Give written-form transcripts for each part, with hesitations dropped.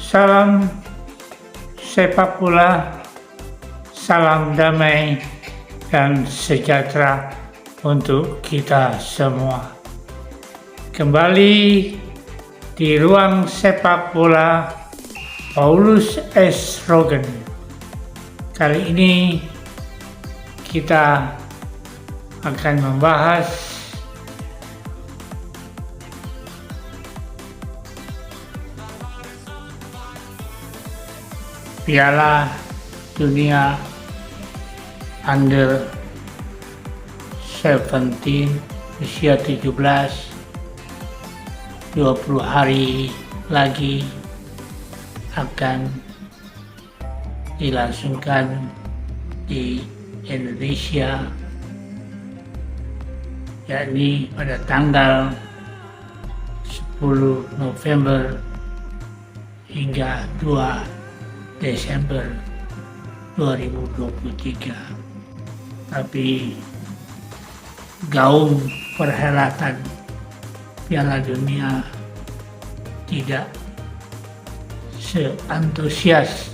Salam sepak bola, salam damai dan sejahtera untuk kita semua. Kembali di ruang sepak bola Paulus S. Rogan. Kali ini kita akan membahas Piala Dunia Under 17 usia 17, 20 hari lagi akan dilangsungkan di Indonesia, yakni pada tanggal 10 November hingga 2 Desember 2023. Tapi gaung perhelatan Piala Dunia tidak seantusias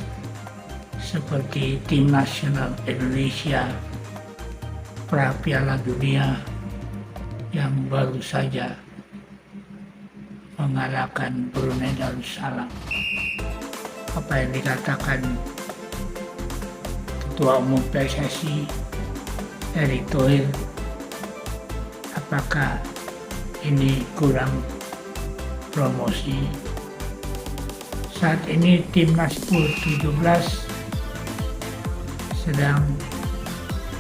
seperti tim nasional Indonesia pra Piala Dunia yang baru saja mengalahkan Brunei Darussalam. Apa yang dikatakan Ketua Umum PSSI Erick Thohir, apakah ini kurang promosi? Saat ini timnas U17 sedang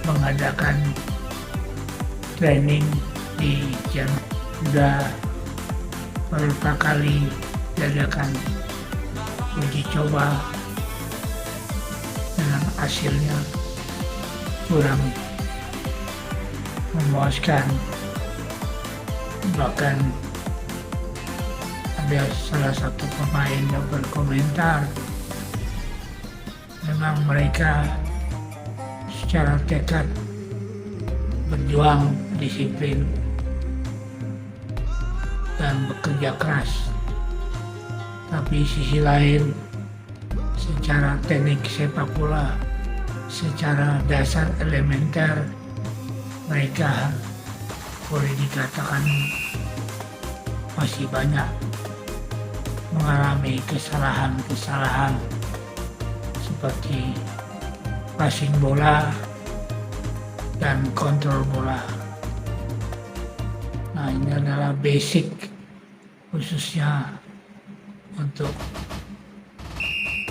mengadakan training di Jerman. Sudah beberapa kali diadakan uji coba, dengan hasilnya kurang memuaskan. Bahkan ada salah satu pemain yang berkomentar, memang mereka secara tekad berjuang, disiplin, dan bekerja keras. Tapi sisi lain, secara teknik sepak bola, secara dasar elementer, mereka boleh dikatakan masih banyak mengalami kesalahan-kesalahan seperti passing bola dan kontrol bola. Nah, ini adalah basic khususnya untuk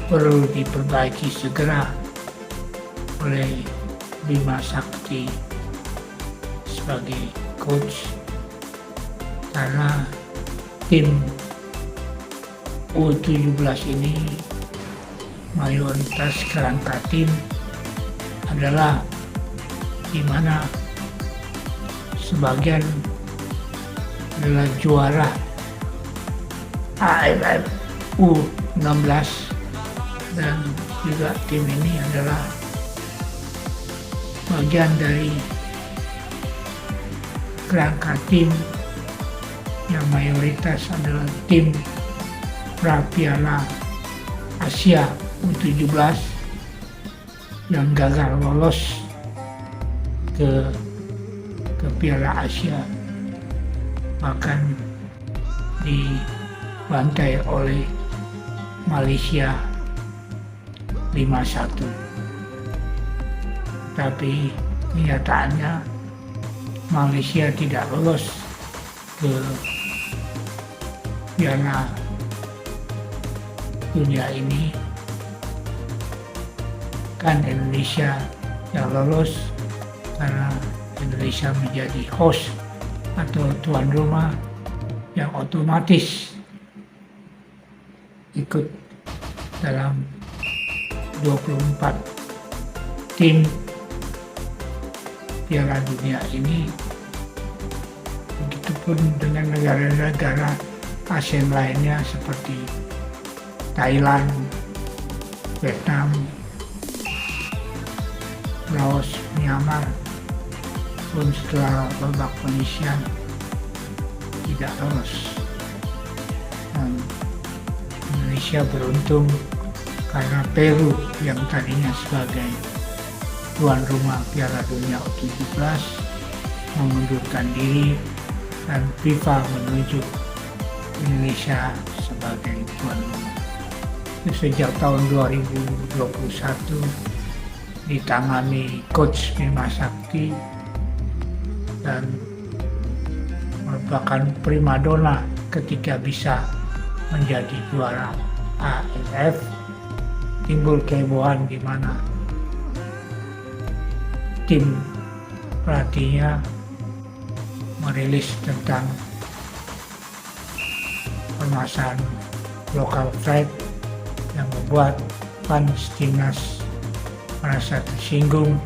perlu diperbaiki segera oleh Bima Sakti sebagai coach, karena tim U17 ini mayoritas kerangka tim adalah di mana sebagian adalah juara AFF U16, dan juga tim ini adalah bagian dari kerangka tim yang mayoritas adalah tim pra Piala Asia U17 yang gagal lolos ke Piala Asia, bahkan dibantai oleh Malaysia 5-1. Tapi kenyataannya Malaysia tidak lolos ke Piala Dunia ini. Kan Indonesia yang lolos karena Indonesia menjadi host atau tuan rumah yang otomatis ikut dalam 24 tim Piala Dunia ini. Begitupun dengan negara-negara ASEAN lainnya seperti Thailand, Vietnam, Laos, Myanmar pun setelah babak penyisihan tidak lolos. Dan Indonesia beruntung karena Peru yang tadinya sebagai tuan rumah Piala Dunia U17 mengundurkan diri dan FIFA menunjuk Indonesia sebagai tuan rumah. Sejak tahun 2021 ditangani Coach Bima Sakti dan merupakan primadona ketika bisa menjadi juara AFF. Timbul kehebohan di mana tim pelatihnya merilis tentang permasalahan local pride yang membuat fans timnas merasa tersinggung,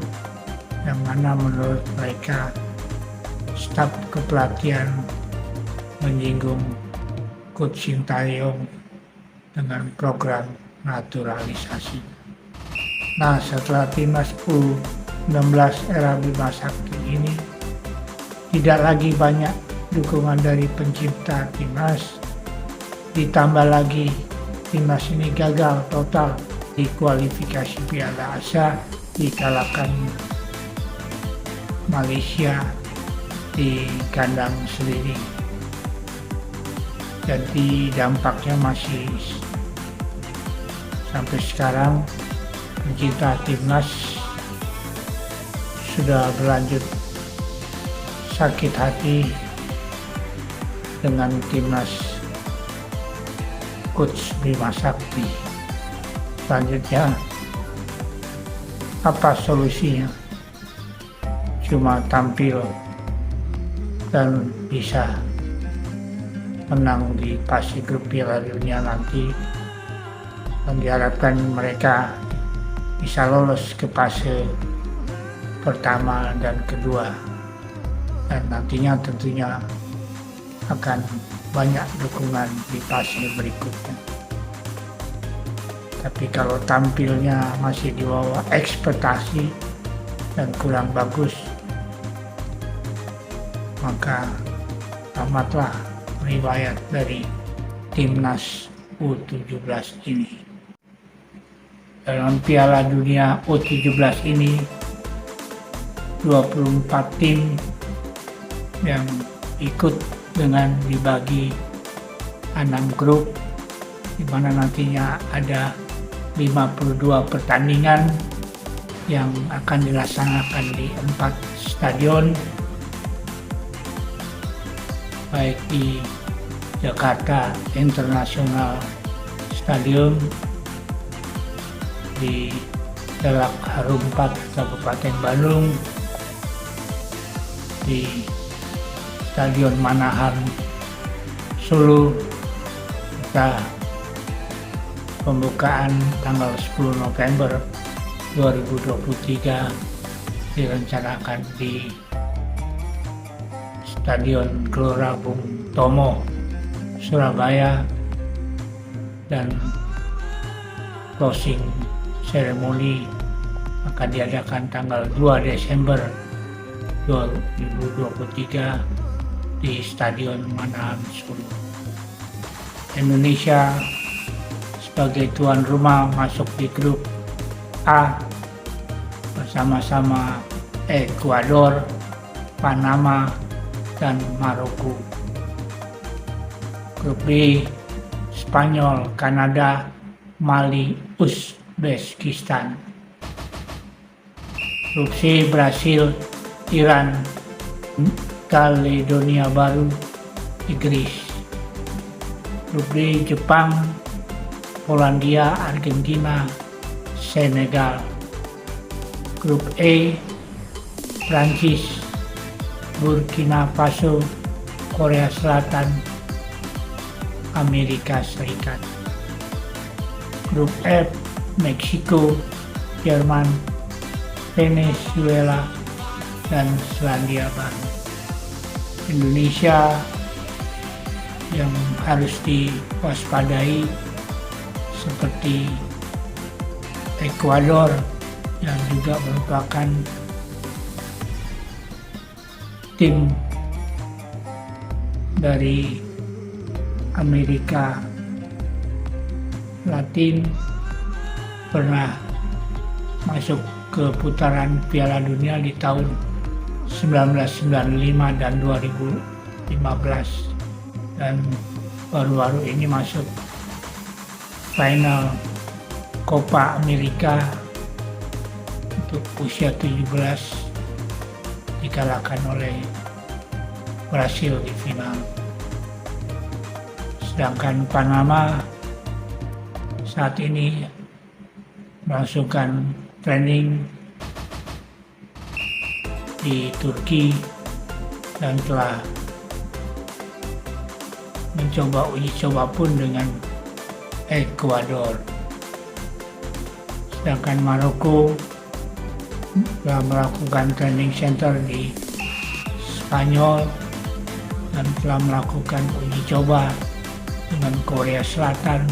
yang mana menurut mereka staf kepelatihan menyinggung Coach Sintayong dengan program naturalisasi. Nah, setelah timnas U16 era Bima Sakti ini tidak lagi banyak dukungan dari pencipta timnas, ditambah lagi timnas ini gagal total di kualifikasi Piala Asia, dikalahkan Malaysia di kandang sendiri. Jadi dampaknya masih sampai sekarang. Pencipta timnas sudah berlanjut sakit hati dengan timnas Coach Bima Sakti. Selanjutnya, apa solusinya? Cuma tampil dan bisa menang di fase grup Piala Dunia nanti, dan diharapkan mereka bisa lolos ke fase pertama dan kedua, dan nantinya tentunya akan banyak dukungan di fase berikutnya. Tapi kalau tampilnya masih di bawah ekspektasi dan kurang bagus, maka tamatlah riwayat dari timnas U17 ini. Dalam Piala Dunia U17 ini 24 tim yang ikut dengan dibagi 6 grup, di mana nantinya ada 52 pertandingan yang akan dilaksanakan di 4 stadion, baik di Jakarta International Stadium, di Dalak Harumpat Kabupaten Bandung, di Stadion Manahan Solo, serta pembukaan tanggal 10 November 2023 direncanakan di Stadion Gelora Bung Tomo, Surabaya, dan closing ceremony akan diadakan tanggal 2 Desember 2023 di Stadion Manahan Solo. Indonesia sebagai tuan rumah masuk di grup A bersama-sama Ekuador, Panama, dan Maroko. Grup B, Spanyol, Kanada, Mali, Uzbekistan. Grup C, Brasil, Iran, Kaledonia Baru, Inggris. Grup D, Jepang, Polandia, Argentina, Senegal. Grup E, Prancis, Burkina Faso, Korea Selatan, Amerika Serikat. Grup F, Meksiko, Jerman, Venezuela, dan Selandia Baru. Indonesia yang harus diwaspadai seperti Ekuador yang juga merupakan tim dari Amerika Latin, pernah masuk ke putaran Piala Dunia di tahun 1995 dan 2015, dan baru-baru ini masuk final Copa America untuk usia 17, dikalahkan oleh Brasil di final. Sedangkan Panama saat ini melangsungkan training di Turki dan telah mencoba uji coba pun dengan Ekuador. Sedangkan Maroko telah melakukan training center di Spanyol dan telah melakukan uji coba dengan Korea Selatan,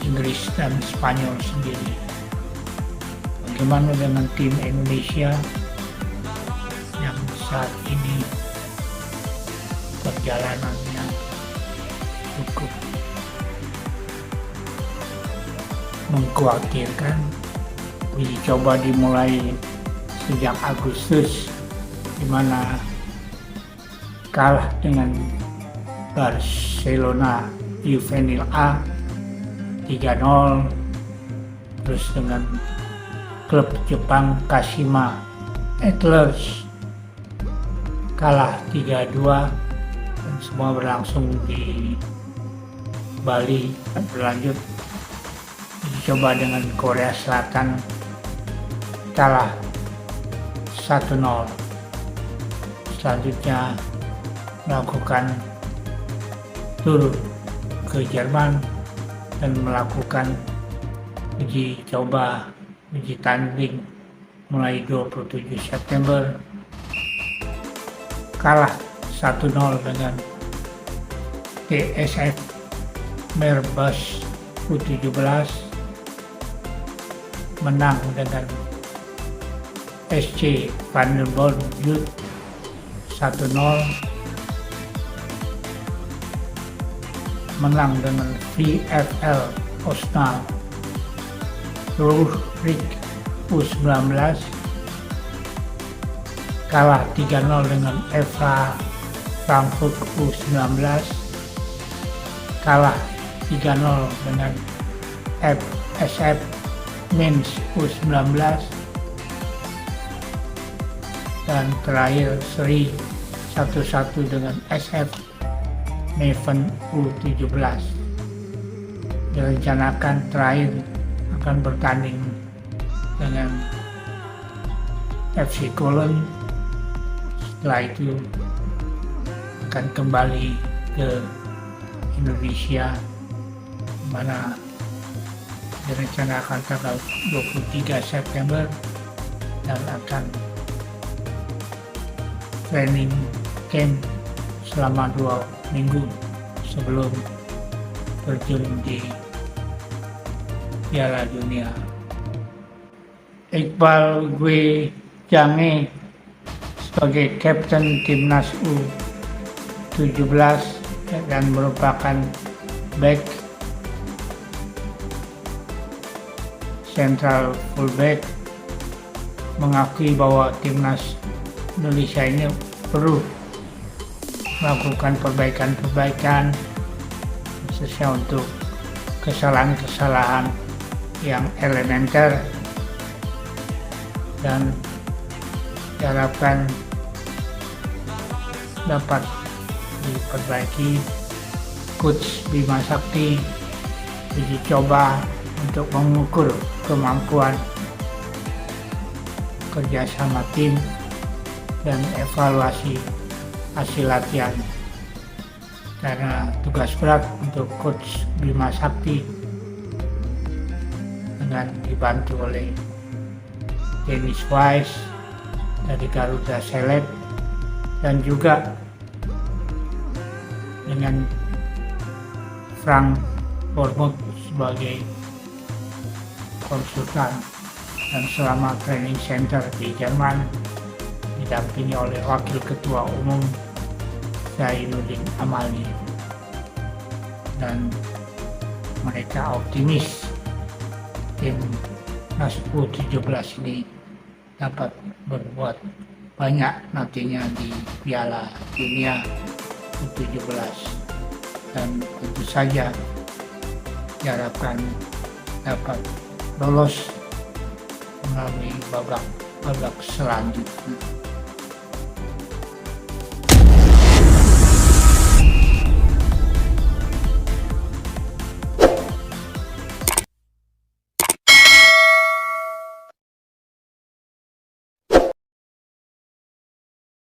Inggris, dan Spanyol sendiri. Bagaimana dengan tim Indonesia yang saat ini perjalanannya cukup mengkhawatirkan? Uji coba dimulai sejak Agustus, di mana kalah dengan Barcelona Juvenil A 3-0, terus dengan klub Jepang Kashima Antlers kalah 3-2, dan semua berlangsung di Bali. Dan berlanjut uji coba dengan Korea Selatan, kalah 1-0. Selanjutnya melakukan tur ke Jerman dan melakukan uji coba, uji tanding mulai 27 September, kalah 1-0 dengan TSF Merbas U17, menang dengan SC Vanderbilt Youth 1-0, menang dengan VfL Osnabrück Ruhrig U19, kalah 3-0 dengan EVA Frankfurt U19, kalah 3-0 dengan FSF Mainz U19, dan terakhir seri 1-1 dengan SF Meven U17. Direncanakan terakhir akan bertanding dengan FC Cologne. Setelah itu akan kembali ke Indonesia, mana direncanakan tanggal 23 September dan akan training camp selama 2 minggu sebelum terjun di Piala Dunia. Iqbal Gwe Jange sebagai Kapten Timnas U17 dan merupakan back central fullback, mengakui bahwa Timnas Indonesia ini perlu melakukan perbaikan-perbaikan, khususnya untuk kesalahan-kesalahan yang elementer, dan diharapkan dapat diperbaiki. Coach Bima Sakti uji coba untuk mengukur kemampuan kerjasama tim dan evaluasi hasil latihan, karena tugas berat untuk Coach Bima Sakti dengan dibantu oleh Dennis Wise dari Garuda Select dan juga dengan Frank Bournemouth sebagai konsultan, dan selama training center di Jerman didampingi oleh Wakil Ketua Umum Zainuddin Amali. Dan mereka optimis tim U17 ini dapat berbuat banyak nantinya di Piala Dunia U17, dan tentu saja diharapkan dapat lolos melalui babak selanjutnya.